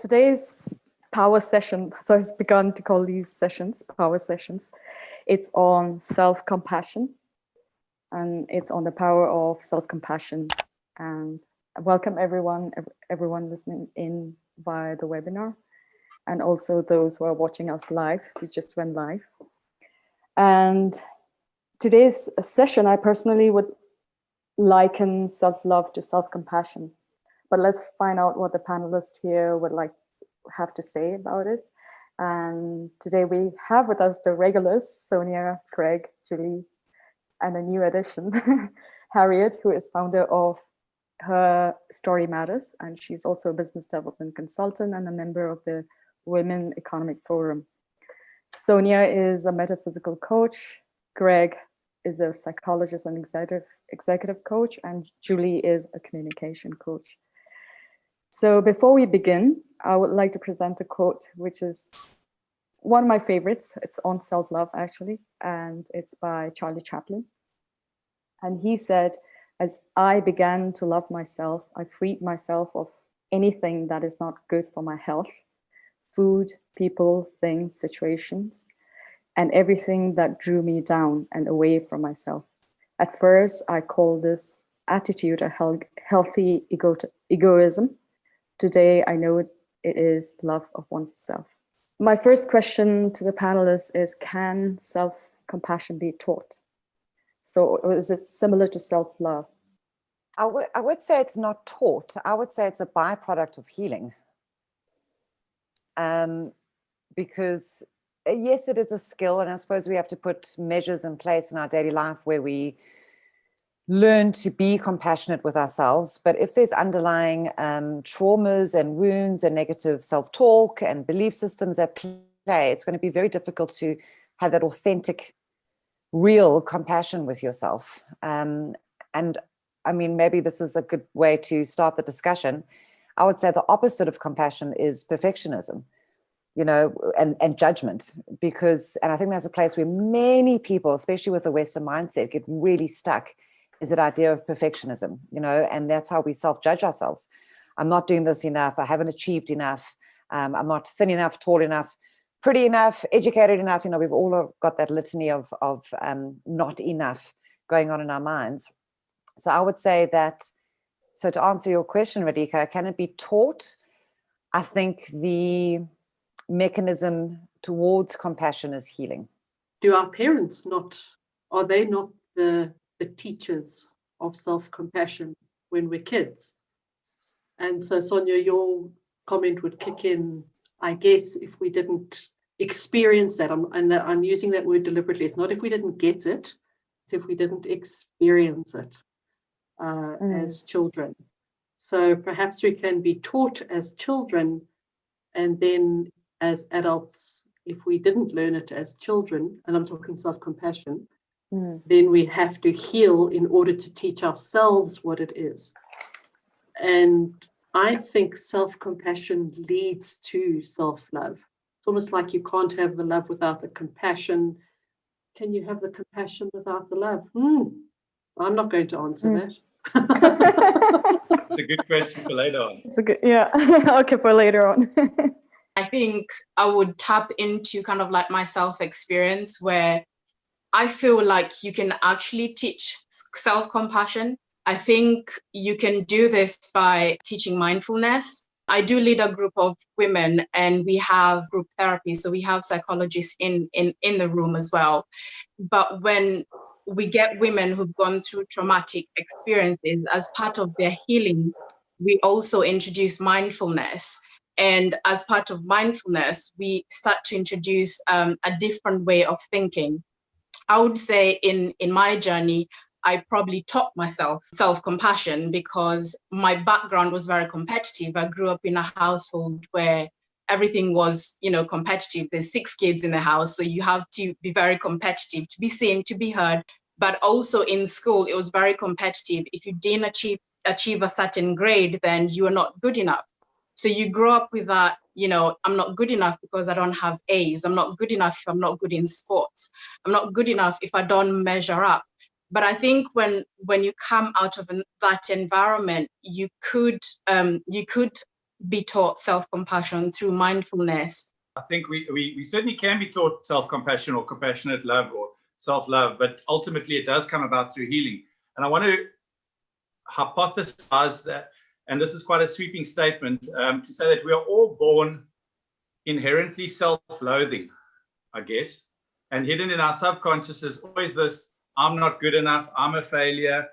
today's power session, so I've begun to call these sessions power sessions. It's on self-compassion, and it's on the power of self-compassion. And welcome everyone listening in via the webinar, and also those who are watching us live. We just went live. And today's session, I personally would liken self-love to self-compassion. But let's find out what the panelists here would have to say about it. And today we have with us the regulars, Sonia, Craig, Julie, and a new addition, Harriet, who is founder of Her Story Matters. And she's also a business development consultant and a member of the Women Economic Forum. Sonia is a metaphysical coach. Greg is a psychologist and executive coach. And Julie is a communication coach. So before we begin, I would like to present a quote, which is one of my favorites. It's on self-love, actually, and it's by Charlie Chaplin. And he said, "As I began to love myself, I freed myself of anything that is not good for my health, food, people, things, situations, and everything that drew me down and away from myself. At first, I called this attitude a healthy egoism. Today, I know it is love of oneself." My first question to the panelists is, can self-compassion be taught? So is it similar to self-love? I would say it's not taught. I would say it's a byproduct of healing. Because yes, it is a skill, and I suppose we have to put measures in place in our daily life where we learn to be compassionate with ourselves. But if there's underlying traumas and wounds and negative self-talk and belief systems at play, it's going to be very difficult to have that authentic, real compassion with yourself. And I mean, maybe this is a good way to start the discussion. I would say the opposite of compassion is perfectionism, and judgment, and I think that's a place where many people, especially with the Western mindset, get really stuck, is that idea of perfectionism, and that's how we self-judge ourselves. I'm not doing this enough. I haven't achieved enough. I'm not thin enough, tall enough, pretty enough, educated enough. We've all got that litany of not enough going on in our minds. So I would say that, so to answer your question, Radhika, can it be taught? I think the mechanism towards compassion is healing. Do our parents are they not the teachers of self-compassion when we're kids? And so, Sonia, your comment would kick in, I guess, if we didn't experience that. I'm using that word deliberately. It's not if we didn't get it, it's if we didn't experience it as children. So perhaps we can be taught as children, and then as adults, if we didn't learn it as children, and I'm talking self-compassion, then we have to heal in order to teach ourselves what it is. And I think self-compassion leads to self-love. It's almost like you can't have the love without the compassion. Can you have the compassion without the love? I'm not going to answer that. It's a good question for later on. It's a good, yeah. Okay, for later on. I think I would tap into kind of like my self-experience, where I feel like you can actually teach self-compassion. I think you can do this by teaching mindfulness. I do lead a group of women, and we have group therapy. So we have psychologists in the room as well. But when we get women who've gone through traumatic experiences, as part of their healing, we also introduce mindfulness. And as part of mindfulness, we start to introduce a different way of thinking. I would say in my journey, I probably taught myself self-compassion because my background was very competitive. I grew up in a household where everything was, competitive. There's 6 kids in the house, so you have to be very competitive to be seen, to be heard. But also in school, it was very competitive. If you didn't achieve a certain grade, then you are not good enough. So you grow up with that, I'm not good enough because I don't have A's. I'm not good enough if I'm not good in sports. I'm not good enough if I don't measure up. But I think when you come out of that environment, you could be taught self-compassion through mindfulness? I think we certainly can be taught self-compassion or compassionate love or self-love, but ultimately it does come about through healing. And I want to hypothesize that, and this is quite a sweeping statement, to say that we are all born inherently self-loathing, I guess, and hidden in our subconscious is always this, I'm not good enough, I'm a failure,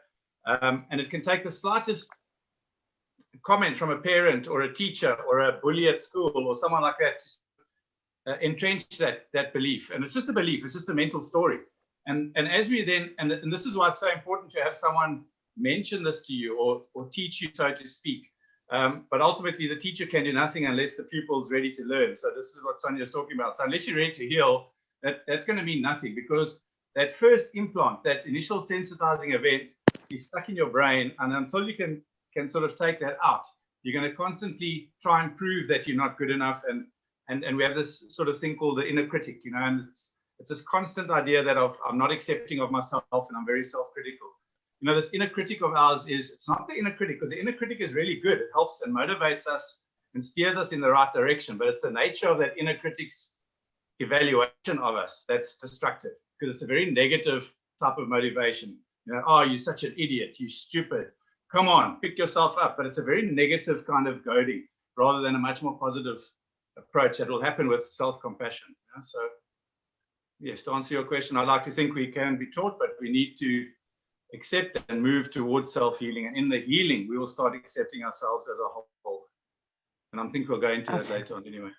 and it can take the slightest comment from a parent or a teacher or a bully at school or someone like that to entrench that belief. And it's just a belief, it's just a mental story. And as we then, and this is why it's so important to have someone mention this to you or teach you, so to speak. But ultimately, the teacher can do nothing unless the pupil's ready to learn. So this is what Sonia's talking about. So unless you're ready to heal, that's going to mean nothing, because that first implant, that initial sensitizing event, is stuck in your brain, and until you can sort of take that out, you're going to constantly try and prove that you're not good enough. And we have this sort of thing called the inner critic, you know, and it's this constant idea that I'm not accepting of myself and I'm very self-critical. You know, this inner critic of ours it's not the inner critic, because the inner critic is really good. It helps and motivates us and steers us in the right direction, but it's the nature of that inner critic's evaluation of us that's destructive, because it's a very negative type of motivation. You know, oh, you're such an idiot, you're stupid, come on, pick yourself up. But it's a very negative kind of goading rather than a much more positive approach that will happen with self-compassion. You know? So yes, to answer your question, I'd like to think we can be taught, but we need to accept and move towards self-healing. And in the healing, we will start accepting ourselves as a whole. And I think we'll go into that later on anyway.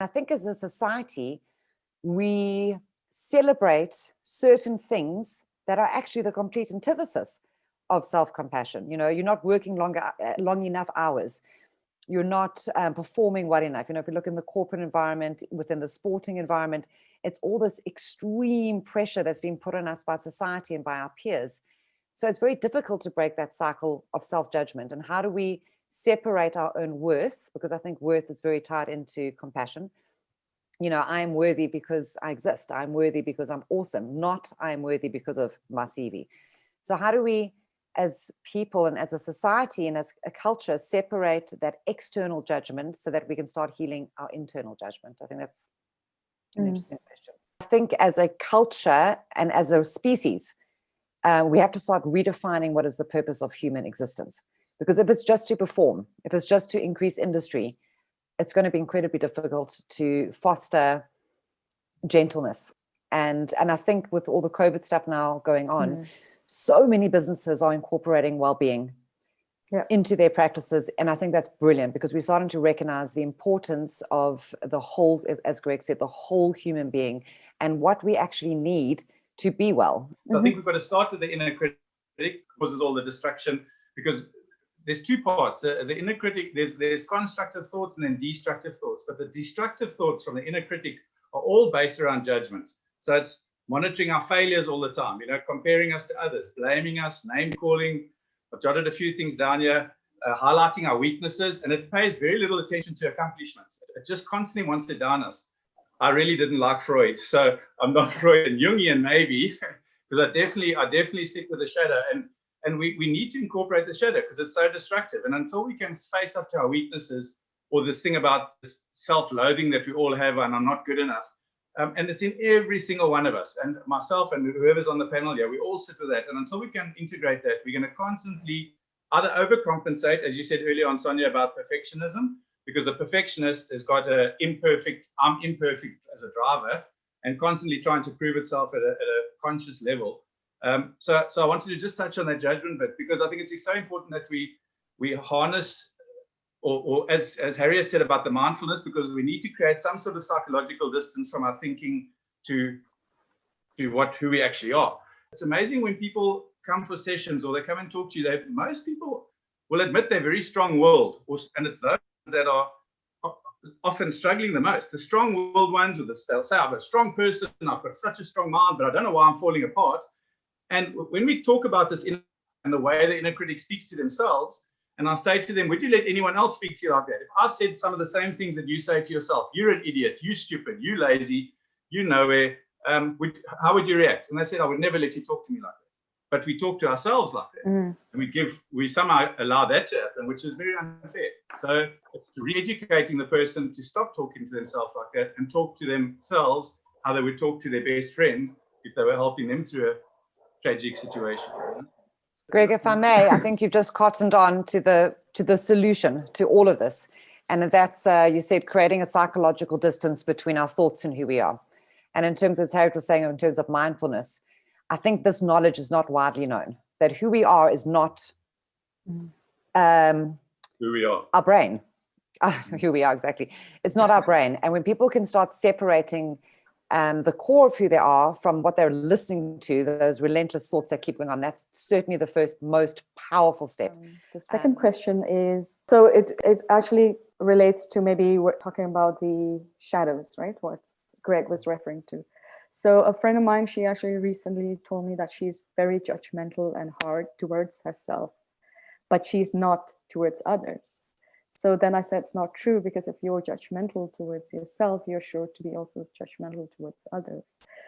I think as a society, we celebrate certain things that are actually the complete antithesis of self-compassion. You know, you're not working long enough hours. You're not performing well enough. You know, if you look in the corporate environment, within the sporting environment, it's all this extreme pressure that's being put on us by society and by our peers. So it's very difficult to break that cycle of self-judgment. And how do we separate our own worth? Because I think worth is very tied into compassion. You know, I'm worthy because I exist. I'm worthy because I'm awesome, not I'm worthy because of my CV. So how do we, as people and as a society and as a culture, separate that external judgment so that we can start healing our internal judgment? I think that's an interesting question. I think as a culture and as a species, we have to start redefining what is the purpose of human existence. Because if it's just to perform, if it's just to increase industry, it's going to be incredibly difficult to foster gentleness. And I think with all the COVID stuff now going on, so many businesses are incorporating well-being into their practices. And I think that's brilliant, because we're starting to recognize the importance of the whole, as Greg said, the whole human being and what we actually need to be well. So I think we've got to start with the inner critic, causes all the distraction, because there's two parts. The inner critic, there's constructive thoughts and then destructive thoughts. But the destructive thoughts from the inner critic are all based around judgment. So it's monitoring our failures all the time, you know, comparing us to others, blaming us, name calling. I've jotted a few things down here, highlighting our weaknesses, and it pays very little attention to accomplishments. It just constantly wants to down us. I really didn't like Freud, so I'm not Freud and Jungian maybe, because I definitely stick with the shadow. And we need to incorporate the shadow because it's so destructive. And until we can face up to our weaknesses, or this thing about this self-loathing that we all have and I'm not good enough, and it's in every single one of us, and myself and whoever's on the panel here, we all sit with that. And until we can integrate that, we're going to constantly either overcompensate, as you said earlier on, Sonia, about perfectionism, because the perfectionist has got I'm imperfect as a driver, and constantly trying to prove itself at a conscious level. So I wanted to just touch on that judgment bit, because I think it's so important that we harness, or as Harriet said about the mindfulness, because we need to create some sort of psychological distance from our thinking to who we actually are. It's amazing when people come for sessions or they come and talk to you, most people will admit they're very strong-willed, and it's those that are often struggling the most. The strong-willed ones, they'll say, I'm a strong person, I've got such a strong mind, but I don't know why I'm falling apart. And when we talk about this in the way the inner critic speaks to themselves, and I say to them, would you let anyone else speak to you like that? If I said some of the same things that you say to yourself, you're an idiot, you stupid, you lazy, you nowhere, how would you react? And they said, I would never let you talk to me like that. But we talk to ourselves like that. And we somehow allow that to happen, which is very unfair. So it's re-educating the person to stop talking to themselves like that and talk to themselves how they would talk to their best friend if they were helping them through a tragic situation. Greg, if I may, I think you've just cottoned on to the solution to all of this. And that's, you said, creating a psychological distance between our thoughts and who we are. And in terms, as Harriet was saying, in terms of mindfulness, I think this knowledge is not widely known, that who we are is not who we are. Our brain. Who we are, exactly. It's not our brain. And when people can start separating the core of who they are from what they're listening to, those relentless thoughts that keep going on, that's certainly the first most powerful step. The second question is, so it actually relates to, maybe we're talking about the shadows, right? What Greg was referring to. So a friend of mine, she actually recently told me that she's very judgmental and hard towards herself, but she's not towards others. So then I said, it's not true, because if you're judgmental towards yourself, you're sure to be also judgmental towards others.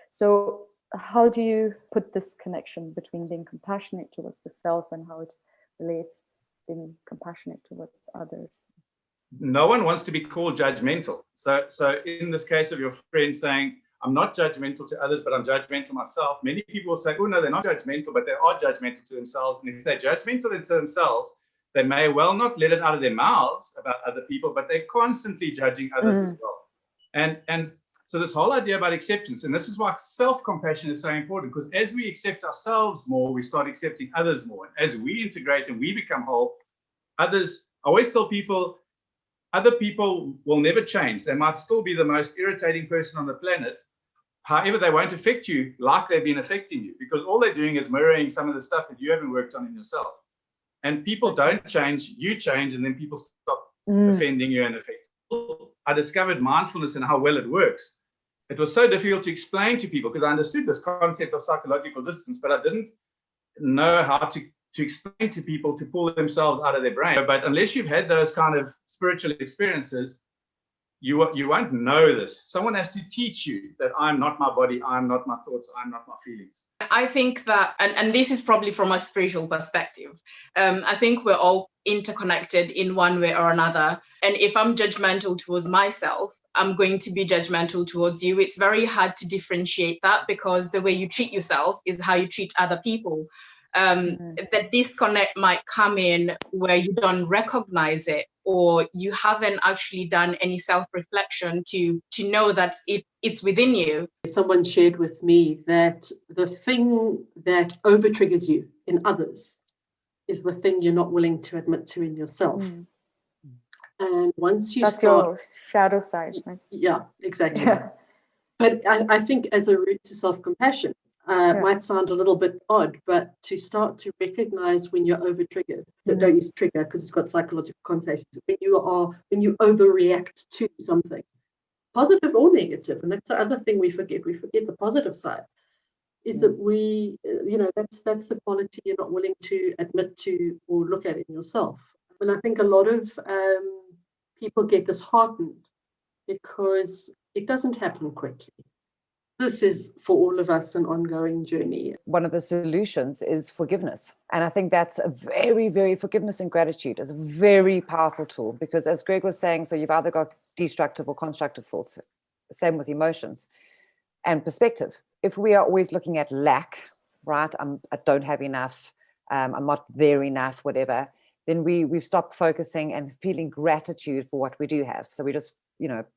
So how do you put this connection between being compassionate towards the self and how it relates being compassionate towards others? No one wants to be called judgmental. So in this case of your friend saying, I'm not judgmental to others, but I'm judgmental myself, many people will say, oh no, they're not judgmental, but they are judgmental to themselves. And if they're judgmental to themselves, they may well not let it out of their mouths about other people, but they're constantly judging others as well. And so this whole idea about acceptance, and this is why self-compassion is so important, because as we accept ourselves more, we start accepting others more. And as we integrate and we become whole, others, I always tell people, other people will never change. They might still be the most irritating person on the planet. However, they won't affect you like they've been affecting you, because all they're doing is mirroring some of the stuff that you haven't worked on in yourself. And people don't change, you change, and then people stop offending you and affecting. I discovered mindfulness and how well it works. It was so difficult to explain to people because I understood this concept of psychological distance, but I didn't know how to explain to people to pull themselves out of their brain. But unless you've had those kind of spiritual experiences, you won't know this. Someone has to teach you that I'm not my body, I'm not my thoughts, I'm not my feelings. I think that, and this is probably from a spiritual perspective, I think we're all interconnected in one way or another. And if I'm judgmental towards myself, I'm going to be judgmental towards you. It's very hard to differentiate that, because the way you treat yourself is how you treat other people. The disconnect might come in where you don't recognize it, or you haven't actually done any self-reflection to know that it's within you. Someone shared with me that the thing that over-triggers you in others is the thing you're not willing to admit to in yourself. And once you That's start... your shadow side, right? Yeah, exactly. Yeah. But I think as a route to self-compassion, might sound a little bit odd, but to start to recognize when you're over-triggered, don't use trigger because it's got psychological connotations, when you overreact to something, positive or negative, and that's the other thing we forget the positive side, is that we, that's the quality you're not willing to admit to or look at in yourself. And I think a lot of people get disheartened because it doesn't happen quickly. This is, for all of us, an ongoing journey. One of the solutions is forgiveness. And I think that's a very, very, forgiveness and gratitude is a very powerful tool, because as Greg was saying, so you've either got destructive or constructive thoughts, same with emotions and perspective. If we are always looking at lack, right, I don't have enough, I'm not there enough, whatever, then we've stopped focusing and feeling gratitude for what we do have. So we just,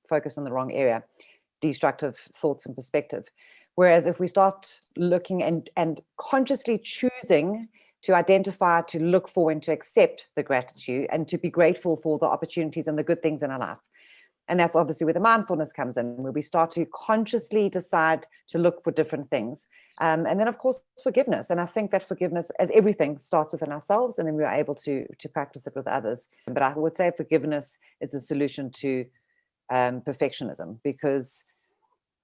focus on the wrong area. Destructive thoughts and perspective. Whereas if we start looking and consciously choosing to identify, to look for and to accept the gratitude and to be grateful for the opportunities and the good things in our life. And that's obviously where the mindfulness comes in, where we start to consciously decide to look for different things. And then of course, forgiveness. And I think that forgiveness, as everything, starts within ourselves, and then we are able to practice it with others. But I would say forgiveness is a solution to perfectionism, because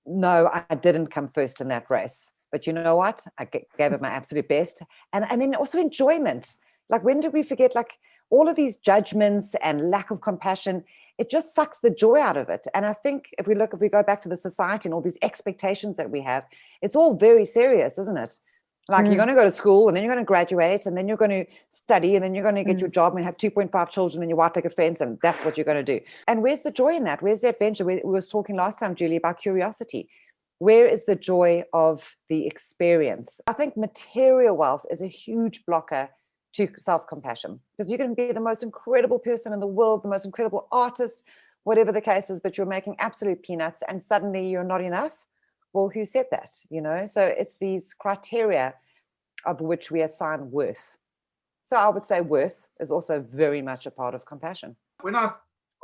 no, I didn't come first in that race, but you know what? I gave it my absolute best. And then also enjoyment. Like, when did we forget, like, all of these judgments and lack of compassion, it just sucks the joy out of it. And I think if we go back to the society and all these expectations that we have, it's all very serious, isn't it? Like you're going to go to school and then you're going to graduate and then you're going to study and then you're going to get your job and have 2.5 children and your white picket fence, and that's what you're going to do. And where's the joy in that? Where's the adventure? We were talking last time, Julie, about curiosity. Where is the joy of the experience? I think material wealth is a huge blocker to self-compassion, because you can be the most incredible person in the world, the most incredible artist, whatever the case is, but you're making absolute peanuts and suddenly you're not enough. Well, who said that? So it's these criteria of which we assign worth. So I would say worth is also very much a part of compassion. When I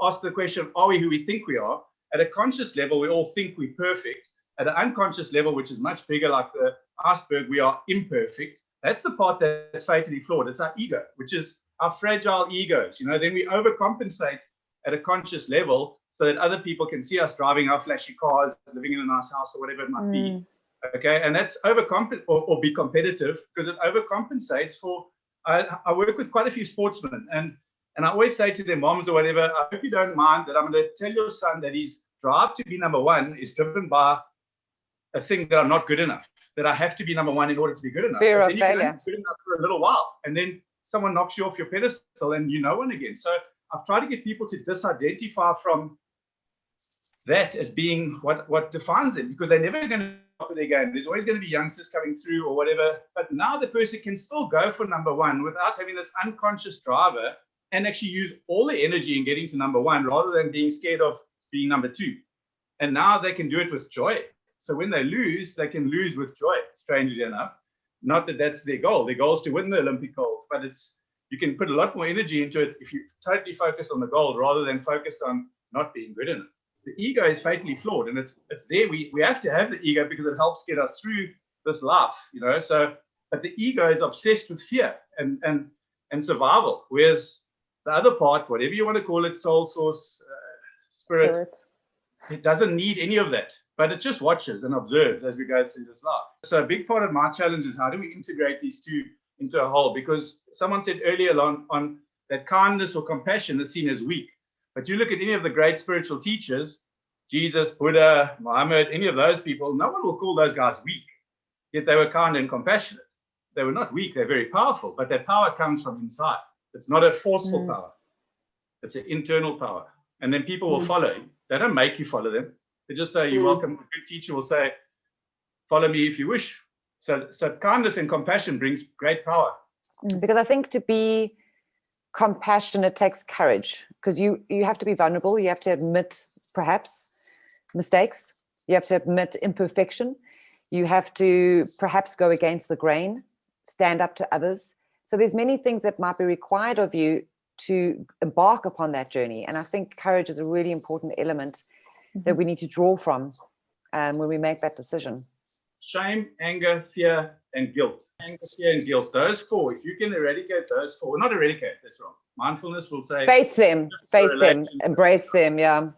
ask the question, are we who we think we are? At a conscious level, we all think we're perfect. At an unconscious level, which is much bigger, like the iceberg, we are imperfect. That's the part that's fatally flawed. It's our ego, which is our fragile egos. Then we overcompensate at a conscious level so that other people can see us driving our flashy cars, living in a nice house, or whatever it might be. Okay, and that's overcompensate or be competitive, because it overcompensates for. I work with quite a few sportsmen, and I always say to their moms or whatever, I hope you don't mind that I'm going to tell your son that his drive to be number one is driven by a thing that I'm not good enough, that I have to be number one in order to be good enough. Fear of then failure. You can be good enough for a little while, and then someone knocks you off your pedestal and you know one again. So I've tried to get people to disidentify from that as being what defines them, because they're never going to top of their game. There's always going to be youngsters coming through or whatever, but now the person can still go for number one without having this unconscious driver and actually use all the energy in getting to number one rather than being scared of being number two. And now they can do it with joy. So when they lose, they can lose with joy, strangely enough. Not that that's their goal. Their goal is to win the Olympic gold, but you can put a lot more energy into it if you totally focus on the gold rather than focused on not being good enough. The ego is fatally flawed, and it's there. We have to have the ego because it helps get us through this life, So, but the ego is obsessed with fear and survival, whereas the other part, whatever you want to call it, soul source, spirit, it doesn't need any of that, but it just watches and observes as we go through this life. So a big part of my challenge is how do we integrate these two into a whole? Because someone said earlier on that kindness or compassion is seen as weak. But you look at any of the great spiritual teachers, Jesus, Buddha, Muhammad, any of those people, no one will call those guys weak. Yet they were kind and compassionate. They were not weak, they're very powerful, but their power comes from inside. It's not a forceful power. It's an internal power. And then people will follow you. They don't make you follow them. They just say, you're welcome. A good teacher will say, follow me if you wish. So kindness and compassion brings great power. Because I think to be compassionate takes courage, because you have to be vulnerable. You have to admit perhaps mistakes. You have to admit imperfection. You have to perhaps go against the grain, stand up to others. So there's many things that might be required of you to embark upon that journey. And I think courage is a really important element that we need to draw from when we make that decision. Shame, anger, fear, and guilt. Anger, fear, and guilt. Those four, if you can eradicate those four, not eradicate, that's wrong. Mindfulness will say face them, embrace them, yeah.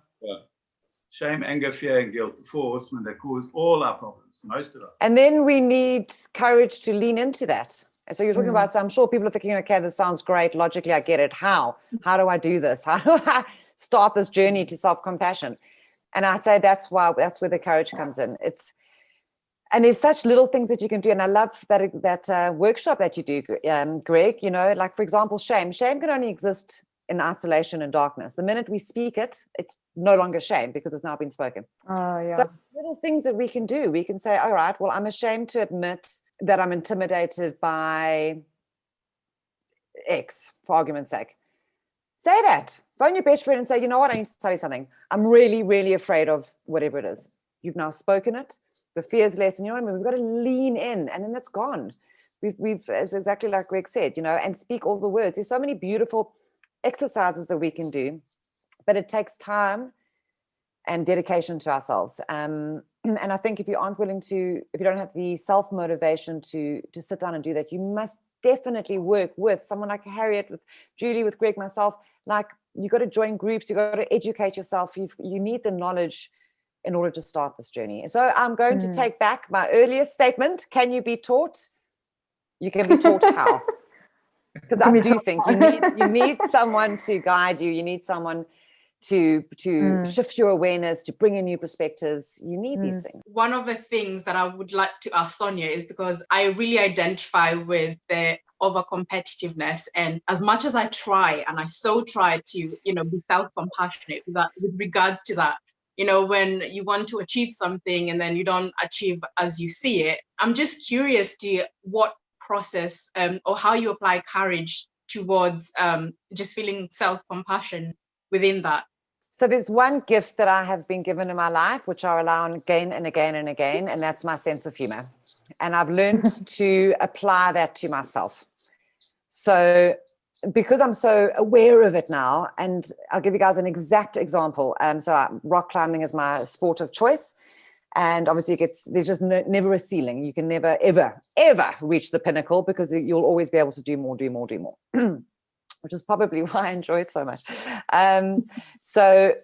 Shame, anger, fear, and guilt, the four horsemen that cause all our problems, most of them. And then we need courage to lean into that. And so you're talking about, so I'm sure people are thinking, okay, this sounds great. Logically, I get it. How do I do this? How do I start this journey to self-compassion? And I say that's where the courage comes in. And there's such little things that you can do. And I love that workshop that you do, Greg, like, for example, shame. Shame can only exist in isolation and darkness. The minute we speak it, it's no longer shame because it's now been spoken. So little things that we can do. We can say, all right, well, I'm ashamed to admit that I'm intimidated by X, for argument's sake. Say that. Phone your best friend and say, you know what, I need to tell you something. I'm really, really afraid of whatever it is. You've now spoken it. The fear is less. And you know what I mean? We've got to lean in, and then that's gone. We've it's exactly like Greg said, and speak all the words. There's so many beautiful exercises that we can do, but it takes time and dedication to ourselves. And I think if you don't have the self-motivation to sit down and do that, you must definitely work with someone like Harriet, with Julie, with Greg, myself. Like, you got to join groups, you got to educate yourself. You need the knowledge in order to start this journey. So I'm going to take back my earlier statement. Can you be taught? You can be taught how. Because I do think you need someone to guide you. You need someone to shift your awareness, to bring in new perspectives. You need these things. One of the things that I would like to ask Sonia is because I really identify with the over competitiveness, and as much as I try, and I so try to, be self-compassionate with regards to that, when you want to achieve something and then you don't achieve as you see it, I'm just curious to what process or how you apply courage towards just feeling self-compassion within that. So there's one gift that I have been given in my life, which I rely on again and again and again, and that's my sense of humor. And I've learned to apply that to myself. So because I'm so aware of it now, and I'll give you guys an exact example. So rock climbing is my sport of choice. And obviously there's just never a ceiling. You can never, ever, ever reach the pinnacle because you'll always be able to do more, which is probably why I enjoy it so much. So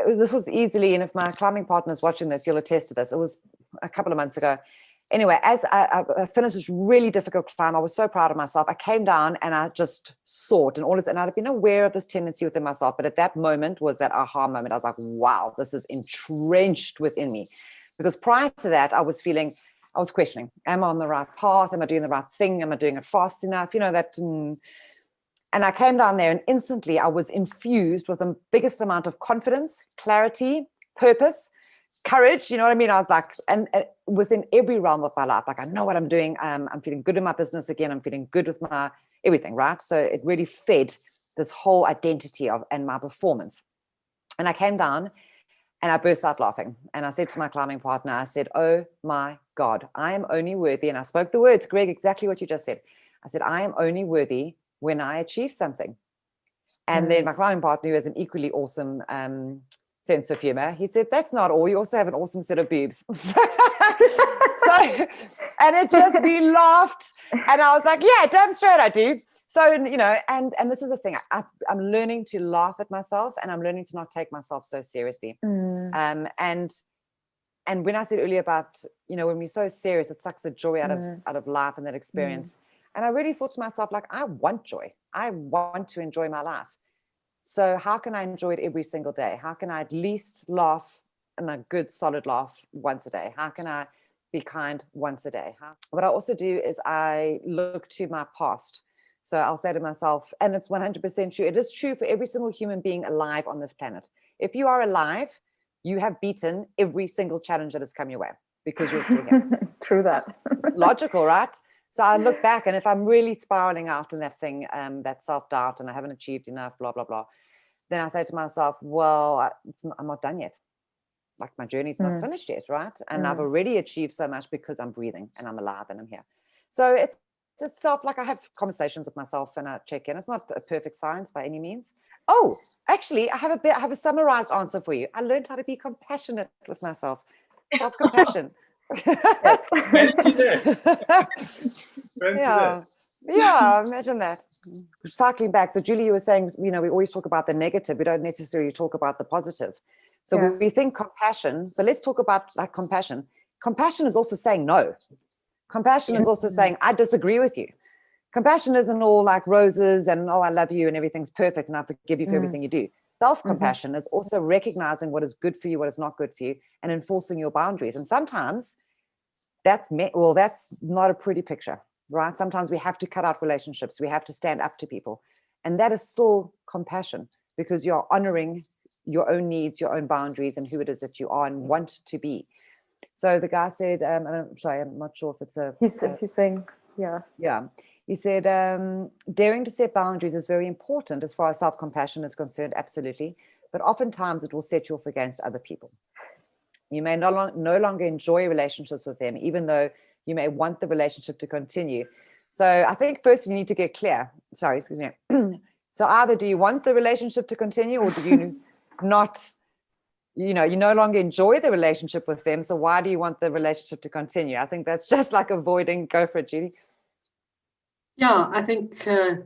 this was easily, and if my climbing partner is watching this, you'll attest to this. It was a couple of months ago. Anyway, as I finished this really difficult climb, I was so proud of myself. I came down and I just saw it, and I'd been aware of this tendency within myself. But at that moment was that aha moment. I was like, wow, this is entrenched within me. Because prior to that, I was questioning, am I on the right path? Am I doing the right thing? Am I doing it fast enough? And I came down there and instantly I was infused with the biggest amount of confidence, clarity, purpose, courage. You know what I mean? I was like, and within every realm of my life, like I know what I'm doing. I'm feeling good in my business again. I'm feeling good with my everything, right? So it really fed this whole identity and my performance. And I came down and I burst out laughing. And I said to my climbing partner, I said, oh my God, I am only worthy. And I spoke the words, Greg, exactly what you just said. I said, I am only worthy when I achieve something. And then my climbing partner, who has an equally awesome sense of humor, he said, that's not all. You also have an awesome set of boobs. And it just, we laughed. And I was like, yeah, damn straight I do. So, and this is the thing. I'm learning to laugh at myself, and I'm learning to not take myself so seriously. And when I said earlier about, when we're so serious, it sucks the joy out of life and that experience. And I really thought to myself, like, I want joy. I want to enjoy my life. So how can I enjoy it every single day? How can I at least laugh, and a good solid laugh once a day? How can I be kind once a day? What I also do is I look to my past. So I'll say to myself, and it's 100% true. It is true for every single human being alive on this planet. If you are alive, you have beaten every single challenge that has come your way because you're still here. True that. It's logical, right? So I look back, and if I'm really spiraling out in that thing, that self-doubt, and I haven't achieved enough, blah, blah, blah, then I say to myself, well, I'm not done yet. Like my journey's not finished yet, right? And I've already achieved so much because I'm breathing and I'm alive and I'm here. So it's self, like I have conversations with myself and I check in. It's not a perfect science by any means. Oh, actually, I have a summarized answer for you. I learned how to be compassionate with myself. Self-compassion. Yeah, imagine that. Cycling back. So Julie, you were saying, we always talk about the negative. We don't necessarily talk about the positive. So we think compassion. So let's talk about like compassion. Compassion is also saying no. Compassion is also saying, I disagree with you. Compassion isn't all like roses and, oh, I love you and everything's perfect and I forgive you for everything you do. Self-compassion is also recognizing what is good for you, what is not good for you, and enforcing your boundaries. And sometimes that's not a pretty picture, right? Sometimes we have to cut out relationships. We have to stand up to people. And that is still compassion because you're honoring your own needs, your own boundaries, and who it is that you are and want to be. So the guy said, I'm sorry, I'm not sure if it's He's saying, yeah. Yeah. He said, daring to set boundaries is very important as far as self-compassion is concerned, absolutely. But oftentimes it will set you off against other people. You may no longer enjoy relationships with them, even though you may want the relationship to continue. So I think first you need to get clear. Sorry, excuse me. So either do you want the relationship to continue or do you not, you no longer enjoy the relationship with them. So why do you want the relationship to continue? I think that's just like avoiding, go for it, Judy. Yeah, I think the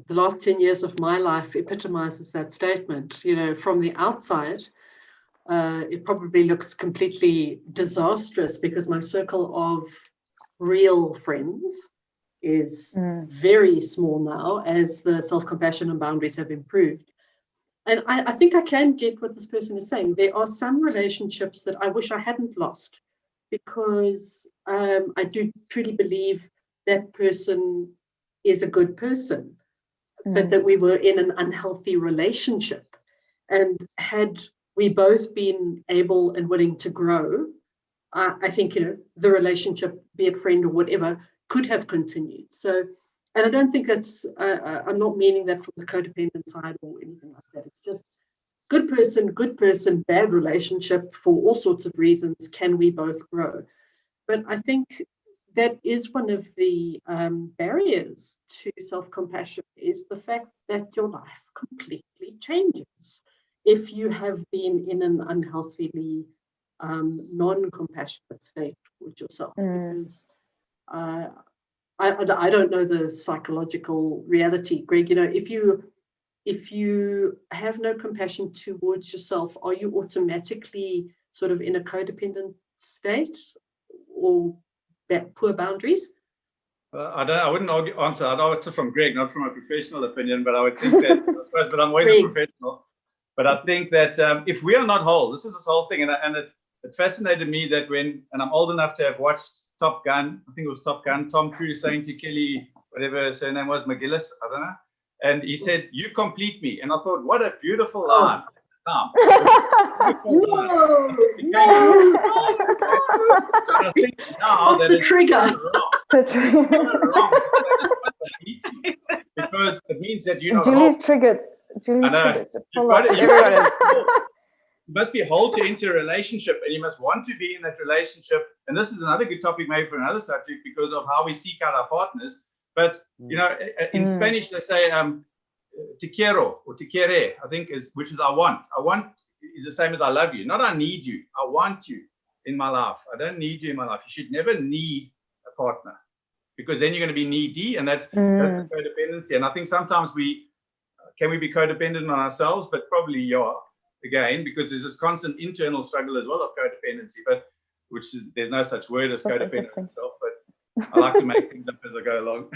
last 10 years of my life epitomizes that statement. From the outside, it probably looks completely disastrous because my circle of real friends is very small now as the self-compassion and boundaries have improved. And I think I can get what this person is saying. There are some relationships that I wish I hadn't lost, because I do truly believe that person is a good person, but that we were in an unhealthy relationship. And had we both been able and willing to grow, I think, the relationship, be it friend or whatever, could have continued. So, and I don't think that's, I'm not meaning that from the codependent side or anything like that. It's just good person, bad relationship for all sorts of reasons. Can we both grow? But I think that is one of the barriers to self-compassion, is the fact that your life completely changes if you have been in an unhealthily non-compassionate state with yourself. Because I don't know the psychological reality, Greg. If you have no compassion towards yourself, are you automatically sort of in a codependent state, or poor boundaries? I wouldn't answer. I'd answer from Greg, not from a professional opinion, but I would think that, I suppose, but I'm always a professional. But I think that if we are not whole, this whole thing, and it fascinated me that and I'm old enough to have watched Top Gun, I think it was Top Gun, Tom Cruise saying to Kelly, whatever her name was, McGillis, I don't know, and he said, "You complete me." And I thought, what a beautiful line. I think now that it's trigger. Wrong, because it means that you're not Julie's whole. triggered. Julie's triggered. Just follow up. You must be whole to enter a relationship, and you must want to be in that relationship. And this is another good topic maybe for another subject, because of how we seek out our partners. But in Spanish they say te quiero or te quiere, I think, which is I want. I want is the same as I love you, not I need you. I want you in my life. I don't need you in my life. You should never need a partner, because then you're going to be needy, and that's a codependency. And I think sometimes we be codependent on ourselves, but probably you are, again, because there's this constant internal struggle as well of codependency, but there's no such word as codependent itself, but I like to make things up as I go along.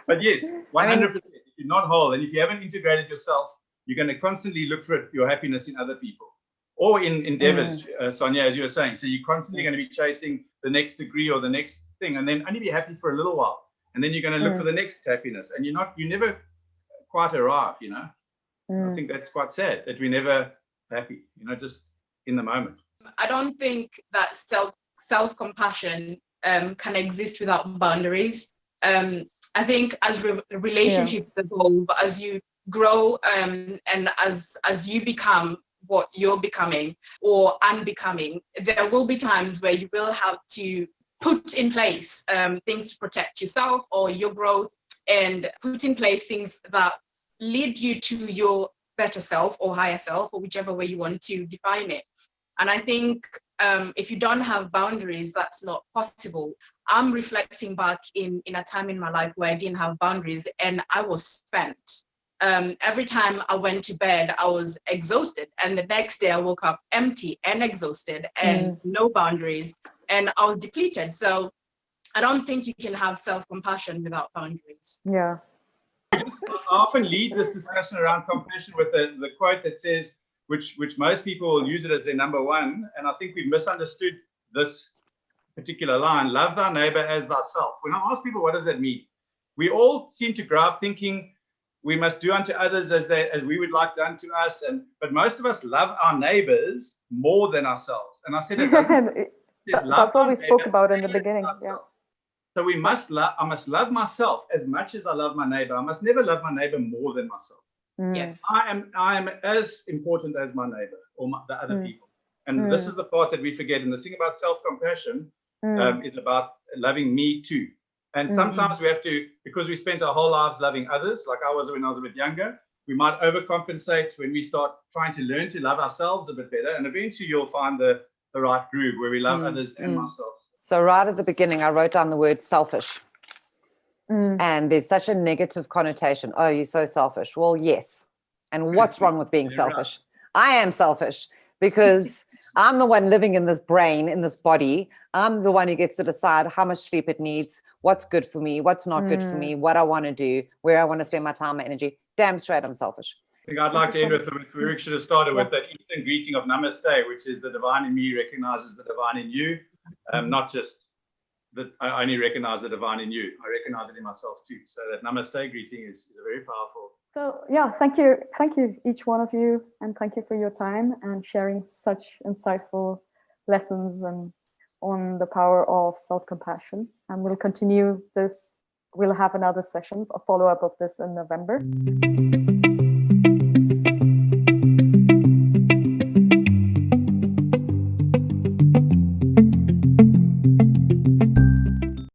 But yes, 100%. If you're not whole, and if you haven't integrated yourself, you're going to constantly look for your happiness in other people or in endeavors, Sonia, as you were saying. So you're constantly going to be chasing the next degree or the next thing, and then only be happy for a little while, and then you're going to look for the next happiness, and you never quite arrive. I think that's quite sad that we're never happy, just in the moment. I don't think that self-compassion can exist without boundaries. I think as relationships evolve, as you grow, and as you become what you're becoming or unbecoming, there will be times where you will have to put in place things to protect yourself or your growth, and put in place things that lead you to your better self or higher self, or whichever way you want to define it. And I think if you don't have boundaries, that's not possible. I'm reflecting back in a time in my life where I didn't have boundaries, and I was spent. Every time I went to bed, I was exhausted, and the next day I woke up empty and exhausted and no boundaries, and I was depleted. So I don't think you can have self-compassion without boundaries. Yeah. I often lead this discussion around compassion with the quote that says, which most people will use it as their number one, and I think we've misunderstood this particular line: love thy neighbor as thyself. When I ask people, what does that mean? We all seem to grow up thinking we must do unto others as we would like done to us, but most of us love our neighbors more than ourselves. And I said it doesn't. That's what we spoke about in the beginning. Yeah. So I must love myself as much as I love my neighbor. I must never love my neighbor more than myself. Yes. I am as important as my neighbor or the other people. And this is the part that we forget. And the thing about self-compassion is about loving me too. And sometimes we have to, because we spent our whole lives loving others, like I was when I was a bit younger, we might overcompensate when we start trying to learn to love ourselves a bit better. And eventually you'll find the right groove where we love others and ourselves. So right at the beginning, I wrote down the word selfish. And there's such a negative connotation. Oh, you're so selfish. Well, yes. And what's wrong with being selfish? Right. I am selfish because I'm the one living in this brain, in this body. I'm the one who gets to decide how much sleep it needs, what's good for me, what's not good for me, what I want to do, where I want to spend my time and energy. Damn straight, I'm selfish. think I'd like to end with, we should have started with Yeah. that Eastern greeting of Namaste, which is the divine in me recognizes the divine in you, not just that I only recognize the divine in you. I recognize it in myself too. So that Namaste greeting is a very powerful. So yeah, thank you each one of you, and thank you for your time and sharing such insightful lessons and on the power of self-compassion. And we'll continue this. We'll have another session, a follow-up of this in November.